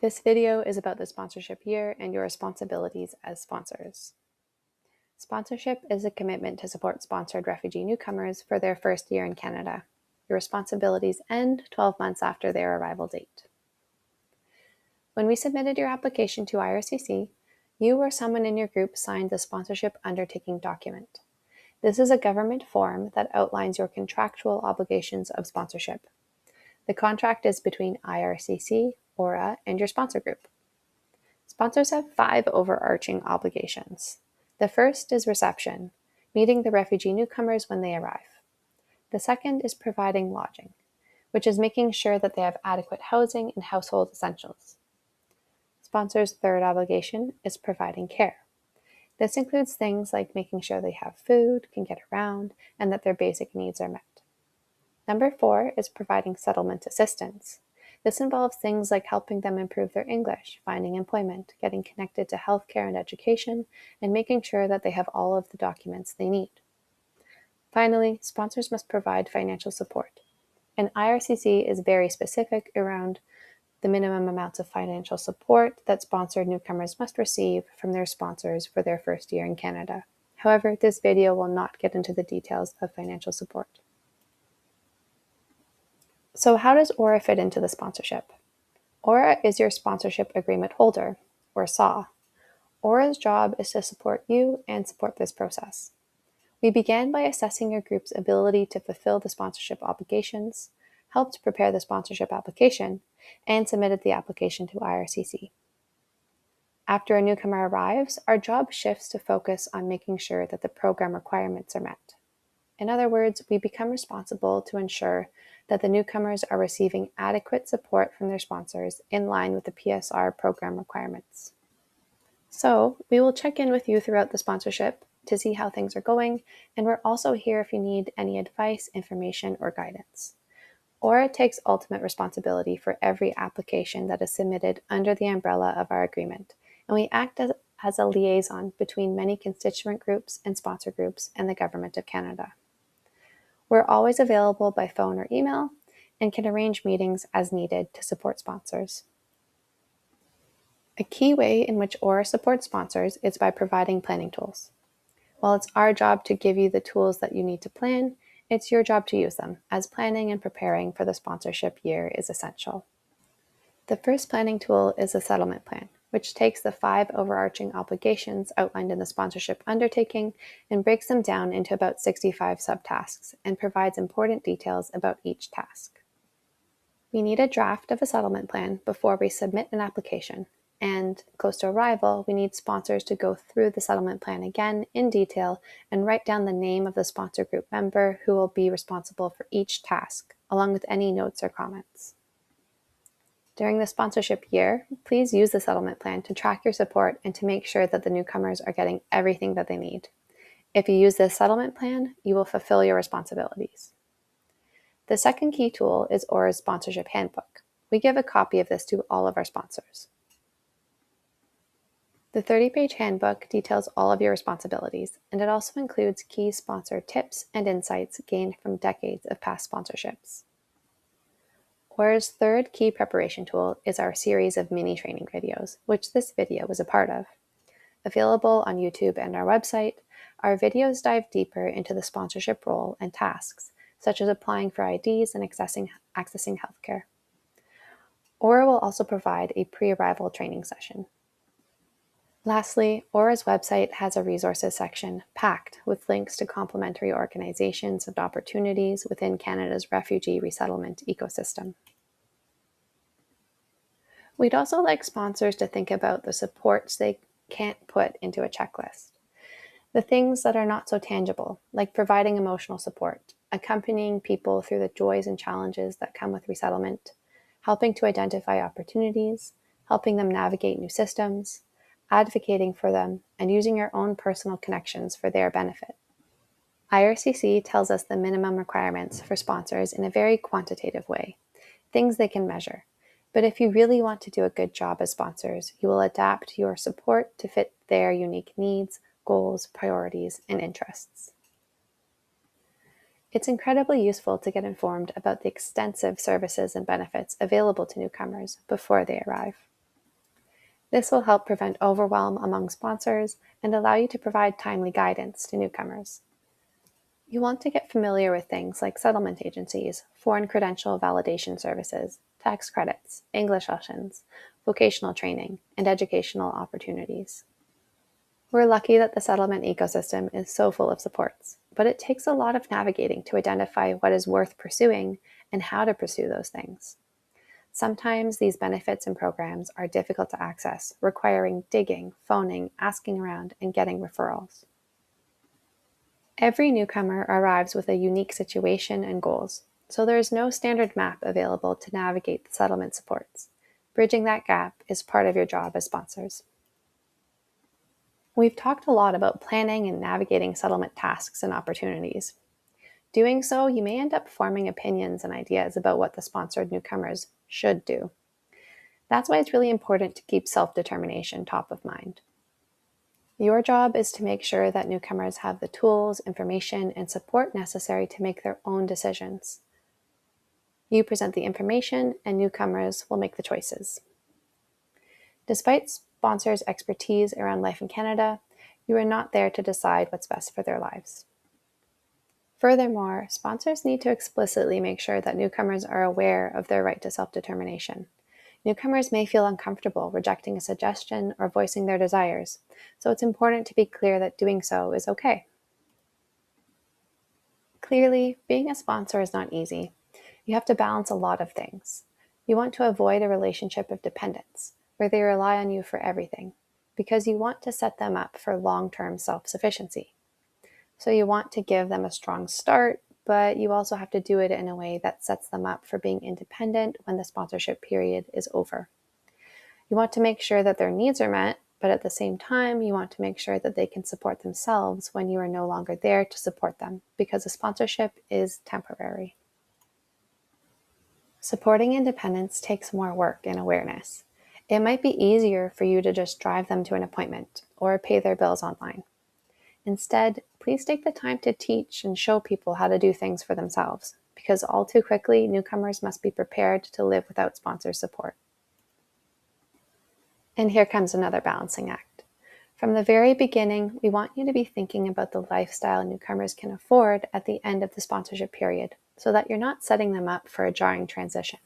This video is about the sponsorship year and your responsibilities as sponsors. Sponsorship is a commitment to support sponsored refugee newcomers for their first year in Canada. Your responsibilities end 12 months after their arrival date. When we submitted your application to IRCC, you or someone in your group signed the sponsorship undertaking document. This is a government form that outlines your contractual obligations of sponsorship. The contract is between IRCC, ORA, and your sponsor group. Sponsors have 5 overarching obligations. The first is reception, meeting the refugee newcomers when they arrive. The second is providing lodging, which is making sure that they have adequate housing and household essentials. Sponsors' third obligation is providing care. This includes things like making sure they have food, can get around, and that their basic needs are met. Number 4 is providing settlement assistance. This involves things like helping them improve their English, finding employment, getting connected to healthcare and education, and making sure that they have all of the documents they need. Finally, sponsors must provide financial support. And IRCC is very specific around the minimum amounts of financial support that sponsored newcomers must receive from their sponsors for their first year in Canada. However, this video will not get into the details of financial support. So how does ORA fit into the sponsorship? ORA is your sponsorship agreement holder, or SAW. ORA's job is to support you and support this process. We began by assessing your group's ability to fulfill the sponsorship obligations, helped prepare the sponsorship application, and submitted the application to IRCC. After a newcomer arrives, our job shifts to focus on making sure that the program requirements are met. In other words, we become responsible to ensure that the newcomers are receiving adequate support from their sponsors in line with the PSR program requirements. So, we will check in with you throughout the sponsorship to see how things are going, and we're also here if you need any advice, information, or guidance. ORA takes ultimate responsibility for every application that is submitted under the umbrella of our agreement, and we act as a liaison between many constituent groups and sponsor groups and the Government of Canada. We're always available by phone or email and can arrange meetings as needed to support sponsors. A key way in which ORA supports sponsors is by providing planning tools. While it's our job to give you the tools that you need to plan, it's your job to use them, as planning and preparing for the sponsorship year is essential. The first planning tool is the settlement plan, which takes the 5 overarching obligations outlined in the sponsorship undertaking and breaks them down into about 65 subtasks and provides important details about each task. We need a draft of a settlement plan before we submit an application, and close to arrival, we need sponsors to go through the settlement plan again in detail and write down the name of the sponsor group member who will be responsible for each task, along with any notes or comments. During the sponsorship year, please use the settlement plan to track your support and to make sure that the newcomers are getting everything that they need. If you use this settlement plan, you will fulfill your responsibilities. The second key tool is ORA's sponsorship handbook. We give a copy of this to all of our sponsors. The 30-page handbook details all of your responsibilities, and it also includes key sponsor tips and insights gained from decades of past sponsorships. ORA's third key preparation tool is our series of mini training videos, which this video was a part of. Available on YouTube and our website, our videos dive deeper into the sponsorship role and tasks, such as applying for IDs and accessing healthcare. ORA will also provide a pre-arrival training session. Lastly, ORA's website has a resources section packed with links to complementary organizations and opportunities within Canada's refugee resettlement ecosystem. We'd also like sponsors to think about the supports they can't put into a checklist. The things that are not so tangible, like providing emotional support, accompanying people through the joys and challenges that come with resettlement, helping to identify opportunities, helping them navigate new systems, advocating for them, and using your own personal connections for their benefit. IRCC tells us the minimum requirements for sponsors in a very quantitative way, things they can measure. But if you really want to do a good job as sponsors, you will adapt your support to fit their unique needs, goals, priorities, and interests. It's incredibly useful to get informed about the extensive services and benefits available to newcomers before they arrive. This will help prevent overwhelm among sponsors and allow you to provide timely guidance to newcomers. You want to get familiar with things like settlement agencies, foreign credential validation services, tax credits, English lessons, vocational training, and educational opportunities. We're lucky that the settlement ecosystem is so full of supports, but it takes a lot of navigating to identify what is worth pursuing and how to pursue those things. Sometimes these benefits and programs are difficult to access, requiring digging, phoning, asking around, and getting referrals. Every newcomer arrives with a unique situation and goals, so there is no standard map available to navigate the settlement supports. Bridging that gap is part of your job as sponsors. We've talked a lot about planning and navigating settlement tasks and opportunities. Doing so, you may end up forming opinions and ideas about what the sponsored newcomers should do. That's why it's really important to keep self-determination top of mind. Your job is to make sure that newcomers have the tools, information, and support necessary to make their own decisions. You present the information, and newcomers will make the choices. Despite sponsors' expertise around life in Canada, you are not there to decide what's best for their lives. Furthermore, sponsors need to explicitly make sure that newcomers are aware of their right to self-determination. Newcomers may feel uncomfortable rejecting a suggestion or voicing their desires, so it's important to be clear that doing so is okay. Clearly, being a sponsor is not easy. You have to balance a lot of things. You want to avoid a relationship of dependence, where they rely on you for everything, because you want to set them up for long-term self-sufficiency. So you want to give them a strong start, but you also have to do it in a way that sets them up for being independent when the sponsorship period is over. You want to make sure that their needs are met, but at the same time, you want to make sure that they can support themselves when you are no longer there to support them, because a sponsorship is temporary. Supporting independence takes more work and awareness. It might be easier for you to just drive them to an appointment or pay their bills online. Instead, please take the time to teach and show people how to do things for themselves, because all too quickly, newcomers must be prepared to live without sponsor support. And here comes another balancing act. From the very beginning, we want you to be thinking about the lifestyle newcomers can afford at the end of the sponsorship period, so that you're not setting them up for a jarring transition.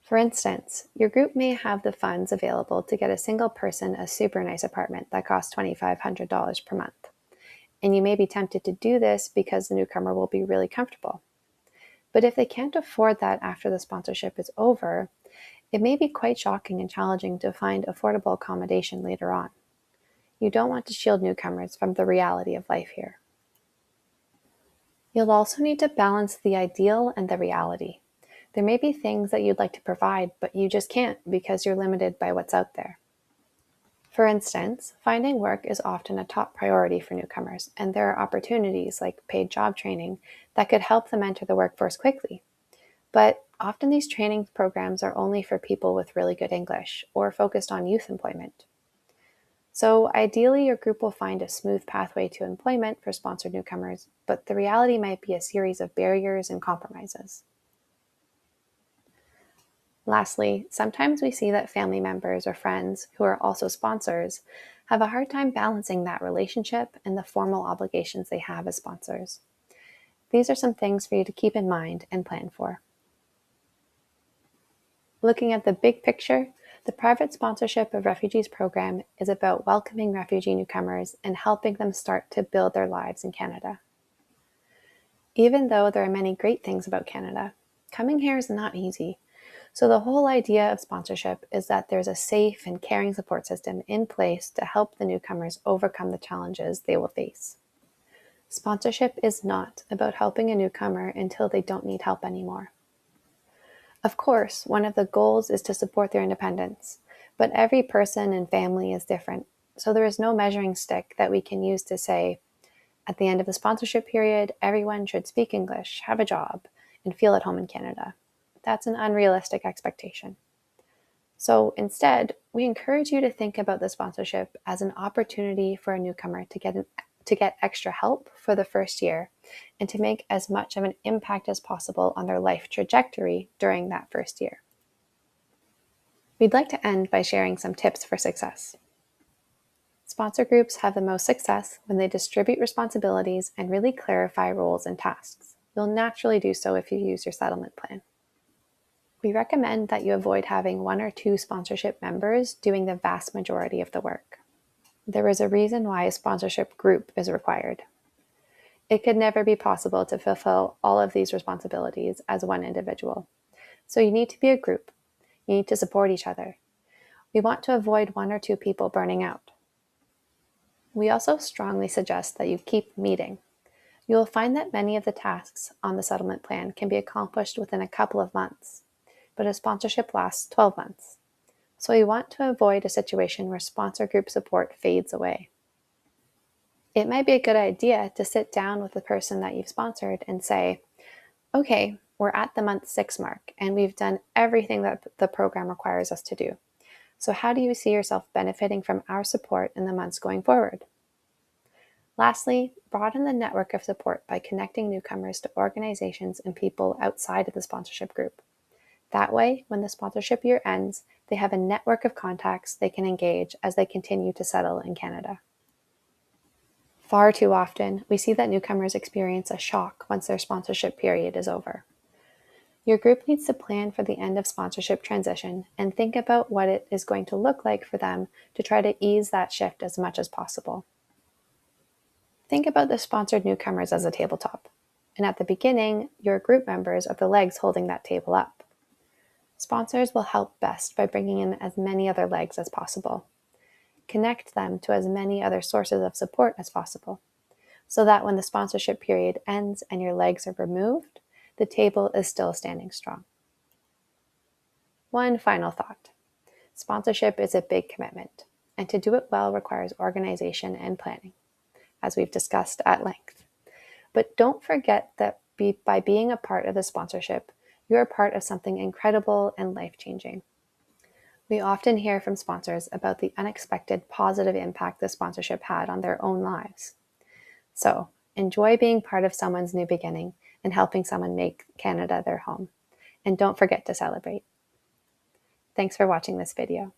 For instance, your group may have the funds available to get a single person a super nice apartment that costs $2,500 per month. And you may be tempted to do this because the newcomer will be really comfortable. But if they can't afford that after the sponsorship is over, it may be quite shocking and challenging to find affordable accommodation later on. You don't want to shield newcomers from the reality of life here. You'll also need to balance the ideal and the reality. There may be things that you'd like to provide, but you just can't because you're limited by what's out there. For instance, finding work is often a top priority for newcomers, and there are opportunities like paid job training that could help them enter the workforce quickly. But often these training programs are only for people with really good English or focused on youth employment. So ideally, your group will find a smooth pathway to employment for sponsored newcomers, but the reality might be a series of barriers and compromises. Lastly, sometimes we see that family members or friends who are also sponsors have a hard time balancing that relationship and the formal obligations they have as sponsors. These are some things for you to keep in mind and plan for. Looking at the big picture, the Private Sponsorship of Refugees program is about welcoming refugee newcomers and helping them start to build their lives in Canada. Even though there are many great things about Canada, coming here is not easy. So the whole idea of sponsorship is that there's a safe and caring support system in place to help the newcomers overcome the challenges they will face. Sponsorship is not about helping a newcomer until they don't need help anymore. Of course, one of the goals is to support their independence, but every person and family is different, so there is no measuring stick that we can use to say, at the end of the sponsorship period, everyone should speak English, have a job, and feel at home in Canada. That's an unrealistic expectation. So instead, we encourage you to think about the sponsorship as an opportunity for a newcomer to get extra help for the first year and to make as much of an impact as possible on their life trajectory during that first year. We'd like to end by sharing some tips for success. Sponsor groups have the most success when they distribute responsibilities and really clarify roles and tasks. You'll naturally do so if you use your settlement plan. We recommend that you avoid having 1 or 2 sponsorship members doing the vast majority of the work. There is a reason why a sponsorship group is required. It could never be possible to fulfill all of these responsibilities as one individual. So you need to be a group. You need to support each other. We want to avoid 1 or 2 people burning out. We also strongly suggest that you keep meeting. You will find that many of the tasks on the settlement plan can be accomplished within a couple of months, but a sponsorship lasts 12 months. So we want to avoid a situation where sponsor group support fades away. It might be a good idea to sit down with the person that you've sponsored and say, okay, we're at the month 6 mark and we've done everything that the program requires us to do. So how do you see yourself benefiting from our support in the months going forward? Lastly, broaden the network of support by connecting newcomers to organizations and people outside of the sponsorship group. That way, when the sponsorship year ends, they have a network of contacts they can engage as they continue to settle in Canada. Far too often, we see that newcomers experience a shock once their sponsorship period is over. Your group needs to plan for the end of sponsorship transition and think about what it is going to look like for them to try to ease that shift as much as possible. Think about the sponsored newcomers as a tabletop, and at the beginning, your group members are the legs holding that table up. Sponsors will help best by bringing in as many other legs as possible. Connect them to as many other sources of support as possible, so that when the sponsorship period ends and your legs are removed, the table is still standing strong. One final thought. Sponsorship is a big commitment, and to do it well requires organization and planning, as we've discussed at length. But don't forget that by being a part of the sponsorship, you're a part of something incredible and life-changing. We often hear from sponsors about the unexpected positive impact the sponsorship had on their own lives. So, enjoy being part of someone's new beginning and helping someone make Canada their home. And don't forget to celebrate. Thanks for watching this video.